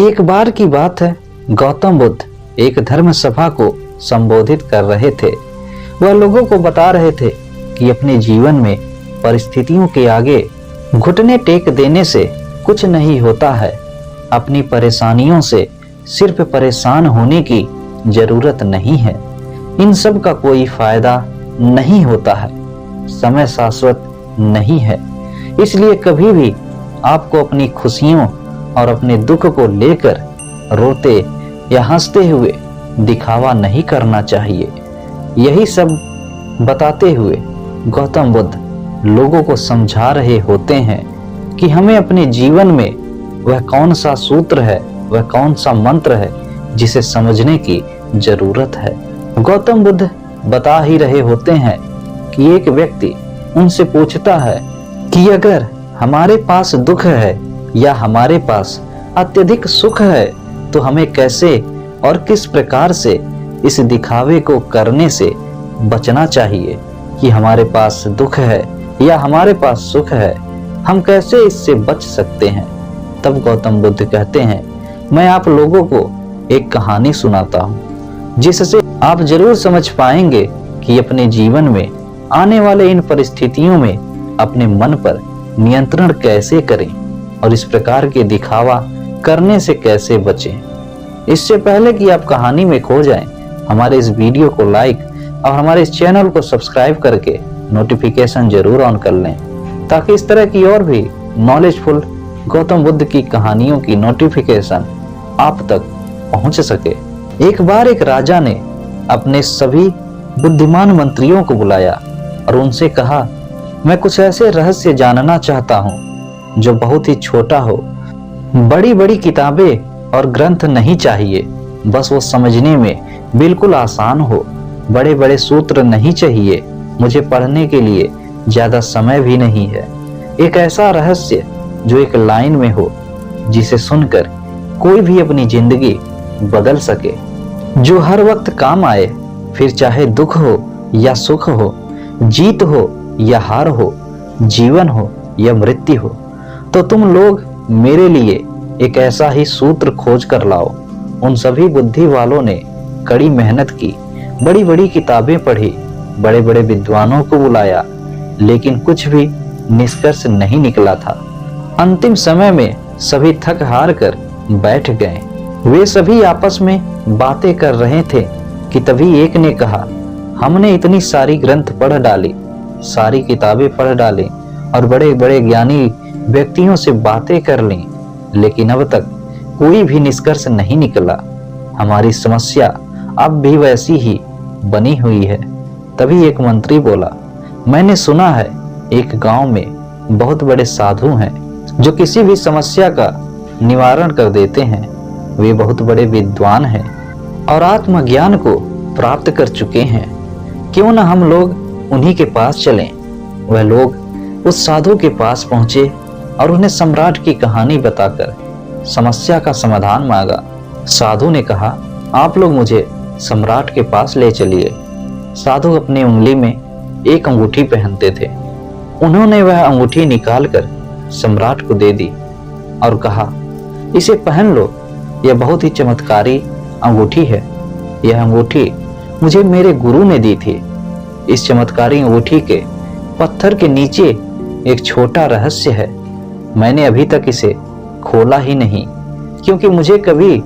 एक बार की बात है, गौतम बुद्ध एक धर्म सभा को संबोधित कर रहे थे। वह लोगों को बता रहे थे कि अपने जीवन में परिस्थितियों के आगे घुटने टेक देने से कुछ नहीं होता है। अपनी परेशानियों से सिर्फ परेशान होने की जरूरत नहीं है। इन सब का कोई फायदा नहीं होता है। समय शाश्वत नहीं है, इसलिए कभी भी आपको अपनी खुशियों और अपने दुख को लेकर रोते या हंसते हुए दिखावा नहीं करना चाहिए। यही सब बताते हुए गौतम बुद्ध लोगों को समझा रहे होते हैं कि हमें अपने जीवन में वह कौन सा सूत्र है, वह कौन सा मंत्र है जिसे समझने की जरूरत है। गौतम बुद्ध बता ही रहे होते हैं कि एक व्यक्ति उनसे पूछता है कि अगर हमारे पास दुख है या हमारे पास अत्यधिक सुख है तो हमें कैसे और किस प्रकार से इस दिखावे को करने से बचना चाहिए कि हमारे पास दुख है या हमारे पास सुख है, हम कैसे इससे बच सकते हैं। तब गौतम बुद्ध कहते हैं, मैं आप लोगों को एक कहानी सुनाता हूँ जिससे आप जरूर समझ पाएंगे कि अपने जीवन में आने वाले इन परिस्थितियों में अपने मन पर नियंत्रण कैसे करें और इस प्रकार के दिखावा करने से कैसे बचें। इससे पहले कि आप कहानी में खो जाएं, हमारे इस वीडियो को लाइक और हमारे इस चैनल को सब्सक्राइब करके नोटिफिकेशन जरूर ऑन कर लें ताकि इस तरह की और भी नॉलेजफुल गौतम बुद्ध की कहानियों की नोटिफिकेशन आप तक पहुंच सके। एक बार एक राजा ने अपने सभी बुद्धिमान मंत्रियों को बुलाया और उनसे कहा, मैं कुछ ऐसे रहस्य जानना चाहता हूँ जो बहुत ही छोटा हो। बड़ी बड़ी किताबें और ग्रंथ नहीं चाहिए, बस वो समझने में बिल्कुल आसान हो। बड़े बड़े सूत्र नहीं चाहिए, मुझे पढ़ने के लिए ज्यादा समय भी नहीं है। एक ऐसा रहस्य जो एक लाइन में हो, जिसे सुनकर कोई भी अपनी जिंदगी बदल सके, जो हर वक्त काम आए, फिर चाहे दुख हो या सुख हो, जीत हो या हार हो, जीवन हो या मृत्यु हो। तो तुम लोग मेरे लिए एक ऐसा ही सूत्र खोज कर लाओ। उन सभी बुद्धि वालों ने कड़ी मेहनत की, बड़ी बड़ी किताबें पढ़ी, बड़े बड़े विद्वानों को बुलाया, लेकिन कुछ भी निष्कर्ष नहीं निकला था। अंतिम समय में सभी थक हार कर बैठ गए। वे सभी आपस में बातें कर रहे थे कि तभी एक ने कहा, हमने इतनी सारी ग्रंथ पढ़ डाली, सारी किताबें पढ़ डाली और बड़े बड़े ज्ञानी व्यक्तियों से बातें कर ली, लेकिन अब तक कोई भी निष्कर्ष नहीं निकला। हमारी समस्या अब भी वैसी ही बनी हुई है। तभी एक मंत्री बोला, मैंने सुना है एक गांव में बहुत बड़े साधु हैं जो किसी भी समस्या का निवारण कर देते हैं। वे बहुत बड़े विद्वान हैं और आत्मज्ञान को प्राप्त कर चुके हैं। क्यों न हम लोग उन्हीं के पास चलें। वह लोग उस साधु के पास पहुंचे और उन्हें सम्राट की कहानी बताकर समस्या का समाधान मांगा। साधु ने कहा, आप लोग मुझे सम्राट के पास ले चलिए। साधु अपनी उंगली में एक अंगूठी पहनते थे। उन्होंने वह अंगूठी निकालकर सम्राट को दे दी और कहा, इसे पहन लो, यह बहुत ही चमत्कारी अंगूठी है। यह अंगूठी मुझे मेरे गुरु ने दी थी। इस चमत्कारी अंगूठी के पत्थर के नीचे एक छोटा रहस्य है। मैंने अभी तक इसे खोला ही नहीं, क्योंकि मुझे कभी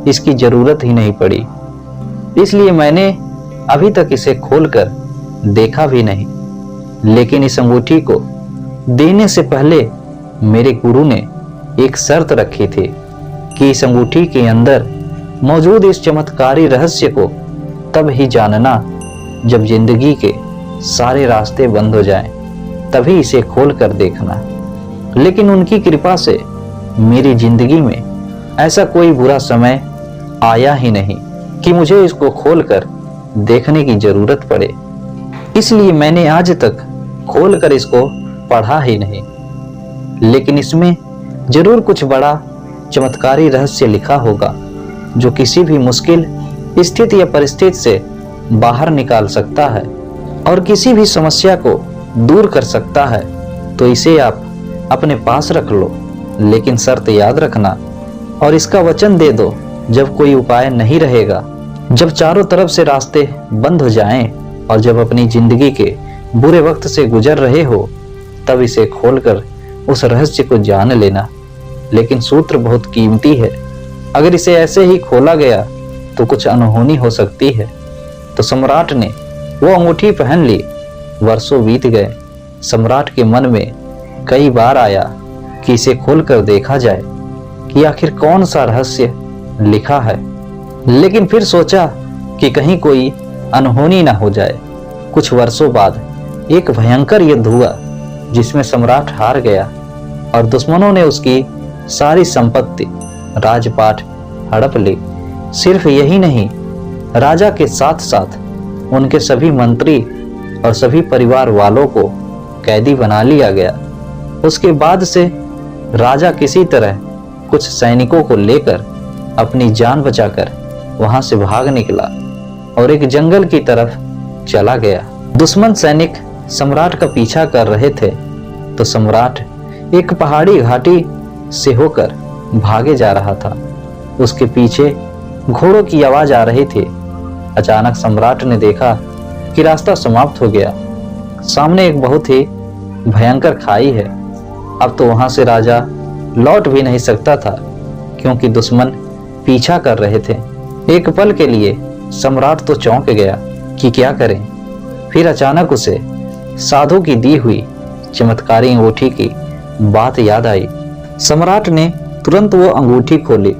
इसकी जरूरत ही नहीं पड़ी, इसलिए मैंने अभी तक इसे खोलकर देखा भी नहीं। लेकिन इस अंगूठी को देने से पहले मेरे गुरु ने एक शर्त रखी थी कि इस अंगूठी के अंदर मौजूद इस चमत्कारी रहस्य को तब ही जानना जब जिंदगी के सारे रास्ते बंद हो जाएं, तभी इसे खोल कर देखना। लेकिन उनकी कृपा से मेरी जिंदगी में ऐसा कोई बुरा समय आया ही नहीं कि मुझे इसको खोलकर देखने की जरूरत पड़े, इसलिए मैंने आज तक खोलकर इसको पढ़ा ही नहीं। लेकिन इसमें जरूर कुछ बड़ा चमत्कारी रहस्य लिखा होगा जो किसी भी मुश्किल स्थिति या परिस्थिति से बाहर निकाल सकता है और किसी भी समस्या को दूर कर सकता है। तो इसे आप अपने पास रख लो, लेकिन शर्त याद रखना और इसका वचन दे दो, जब कोई उपाय नहीं रहेगा, जब चारों तरफ से रास्ते बंद हो जाएं और जब अपनी जिंदगी के बुरे वक्त से गुजर रहे हो, तब इसे खोलकर उस रहस्य को जान लेना। लेकिन सूत्र बहुत कीमती है, अगर इसे ऐसे ही खोला गया तो कुछ अनहोनी हो सकती है। तो सम्राट ने वो अंगूठी पहन ली। वर्षों बीत गए। सम्राट के मन में कई बार आया कि इसे खोलकर देखा जाए कि आखिर कौन सा रहस्य लिखा है, लेकिन फिर सोचा कि कहीं कोई अनहोनी ना हो जाए। कुछ वर्षों बाद एक भयंकर युद्ध हुआ जिसमें सम्राट हार गया और दुश्मनों ने उसकी सारी संपत्ति, राजपाट हड़प ली। सिर्फ यही नहीं, राजा के साथ साथ उनके सभी मंत्री और सभी परिवार वालों को कैदी बना लिया गया। उसके बाद से राजा किसी तरह कुछ सैनिकों को लेकर अपनी जान बचाकर वहां से भाग निकला और एक जंगल की तरफ चला गया। दुश्मन सैनिक सम्राट का पीछा कर रहे थे तो सम्राट एक पहाड़ी घाटी से होकर भागे जा रहा था। उसके पीछे घोड़ों की आवाज आ रही थी। अचानक सम्राट ने देखा कि रास्ता समाप्त हो गया। सामने एक बहुत ही भयंकर खाई है। अब तो वहां से राजा लौट भी नहीं सकता था क्योंकि दुश्मन पीछा कर रहे थे। एक पल के लिए सम्राट तो चौंक गया कि क्या करें। फिर अचानक उसे साधु की दी हुई चमत्कारी अंगूठी की बात याद आई। सम्राट ने तुरंत वो अंगूठी खोली।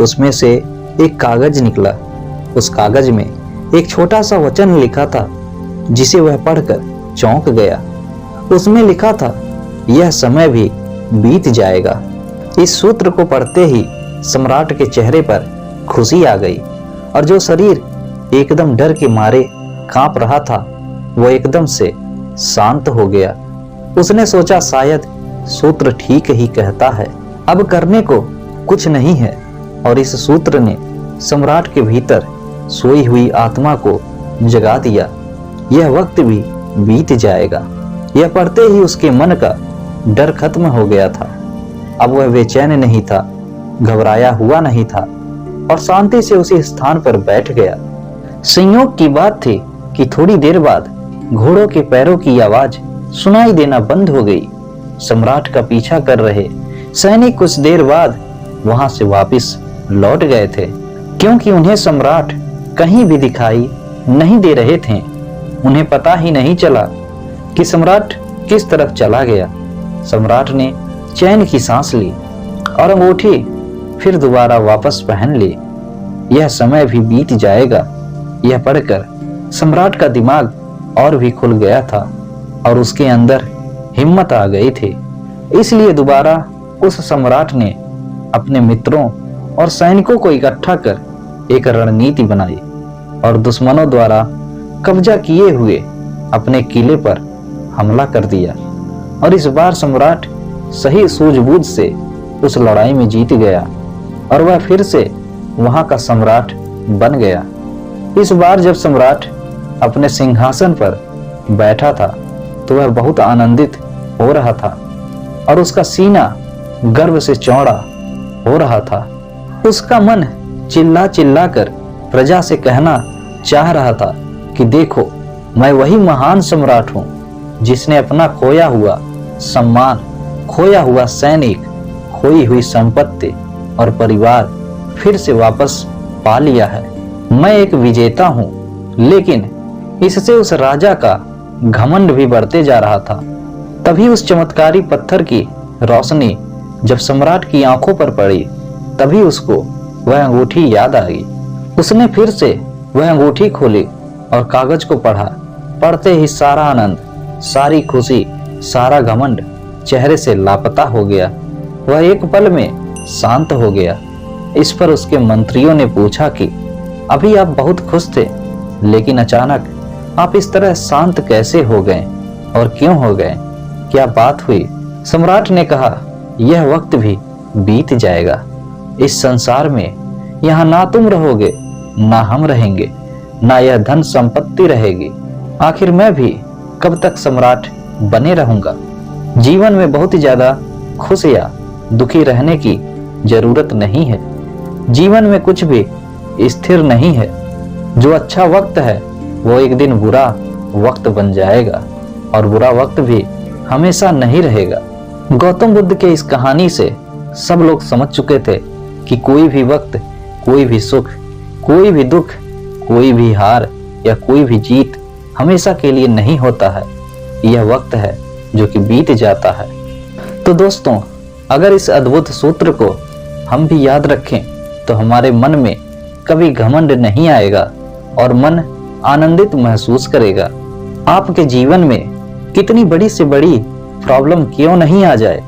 उसमें से एक कागज निकला। उस कागज में एक छोटा सा वचन लिखा था जिसे वह पढ़कर चौंक गया। उसमें लिखा था, यह समय भी बीत जाएगा। इस सूत्र को पढ़ते ही सम्राट के चेहरे पर खुशी आ गई और जो शरीर एकदम डर के मारे कांप रहा था वो एकदम से शांत हो गया। उसने सोचा शायद सूत्र ठीक ही कहता है, अब करने को कुछ नहीं है। और इस सूत्र ने सम्राट के भीतर सोई हुई आत्मा को जगा दिया। यह वक्त भी बीत जाएगा। यह पढ़ते ही उसके मन का डर खत्म हो गया था। अब वह बेचैन नहीं था, घबराया हुआ नहीं था और शांति से उसी स्थान पर बैठ गया। संयोग की बात थी कि थोड़ी देर बाद घोड़ों के पैरों की आवाज सुनाई देना बंद हो गई। सम्राट का पीछा कर रहे सैनिक कुछ देर बाद वहां से वापस लौट गए थे क्योंकि उन्हें सम्राट कहीं भी दिखाई नहीं दे रहे थे। उन्हें पता ही नहीं चला कि सम्राट किस तरफ चला गया। सम्राट ने चैन की सांस ली और अंगूठी फिर दोबारा वापस पहन ली। यह समय भी बीत जाएगा। यह पढ़कर सम्राट का दिमाग और भी खुल गया था और उसके अंदर हिम्मत आ गई थी। इसलिए दोबारा उस सम्राट ने अपने मित्रों और सैनिकों को इकट्ठा कर एक रणनीति बनाई और दुश्मनों द्वारा कब्जा किए हुए अपने किले पर हमला कर दिया। और इस बार सम्राट सही सूझबूझ से उस लड़ाई में जीत गया और वह फिर से वहां का सम्राट बन गया। इस बार जब सम्राट अपने सिंहासन पर बैठा था तो वह बहुत आनंदित हो रहा था और उसका सीना गर्व से चौड़ा हो रहा था। उसका मन चिल्ला चिल्ला कर प्रजा से कहना चाह रहा था कि देखो, मैं वही महान सम्राट हूं जिसने अपना खोया हुआ सम्मान, खोया हुआ सैनिक, खोई हुई संपत्ति और परिवार फिर से वापस पा लिया है। मैं एक विजेता हूं। लेकिन इससे उस राजा का घमंड भी बढ़ते जा रहा था। तभी उस चमत्कारी पत्थर की रोशनी जब सम्राट की आंखों पर पड़ी, तभी उसको वह अंगूठी याद आ गई। उसने फिर से वह अंगूठी खोली और कागज को पढ़ा। पढ़ते ही सारा आनंद, सारी खुशी, सारा घमंड चेहरे से लापता हो गया। वह एक पल में शांत हो गया। इस पर उसके मंत्रियों ने पूछा कि अभी आप बहुत खुश थे, लेकिन अचानक आप इस तरह शांत कैसे हो गए और क्यों हो गए? क्या बात हुई? सम्राट ने कहा, यह वक्त भी बीत जाएगा। इस संसार में यहाँ ना तुम रहोगे, ना हम रहेंगे, ना यह धन संपत्ति रहेगी। आखिर मैं भी कब तक सम्राट बने रहूंगा? जीवन में बहुत ज्यादा खुश या दुखी रहने की जरूरत नहीं है। जीवन में कुछ भी स्थिर नहीं है। जो अच्छा वक्त है वो एक दिन बुरा वक्त बन जाएगा और बुरा वक्त भी हमेशा नहीं रहेगा। गौतम बुद्ध के इस कहानी से सब लोग समझ चुके थे कि कोई भी वक्त, कोई भी सुख, कोई भी दुख, कोई भी हार या कोई भी जीत हमेशा के लिए नहीं होता है। यह वक्त है जो कि बीत जाता है। तो दोस्तों, अगर इस अद्भुत सूत्र को हम भी याद रखें तो हमारे मन में कभी घमंड नहीं आएगा और मन आनंदित महसूस करेगा। आपके जीवन में कितनी बड़ी से बड़ी प्रॉब्लम क्यों नहीं आ जाए,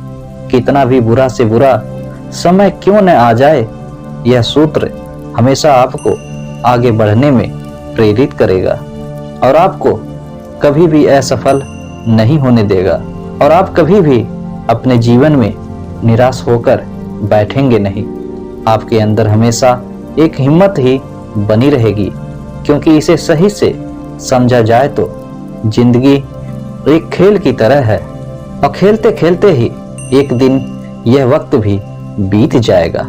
कितना भी बुरा से बुरा समय क्यों न आ जाए, यह सूत्र हमेशा आपको आगे बढ़ने में प्रेरित करेगा और आपको कभी भी असफल नहीं होने देगा और आप कभी भी अपने जीवन में निराश होकर बैठेंगे नहीं। आपके अंदर हमेशा एक हिम्मत ही बनी रहेगी, क्योंकि इसे सही से समझा जाए तो जिंदगी एक खेल की तरह है और खेलते खेलते ही एक दिन यह वक्त भी बीत जाएगा।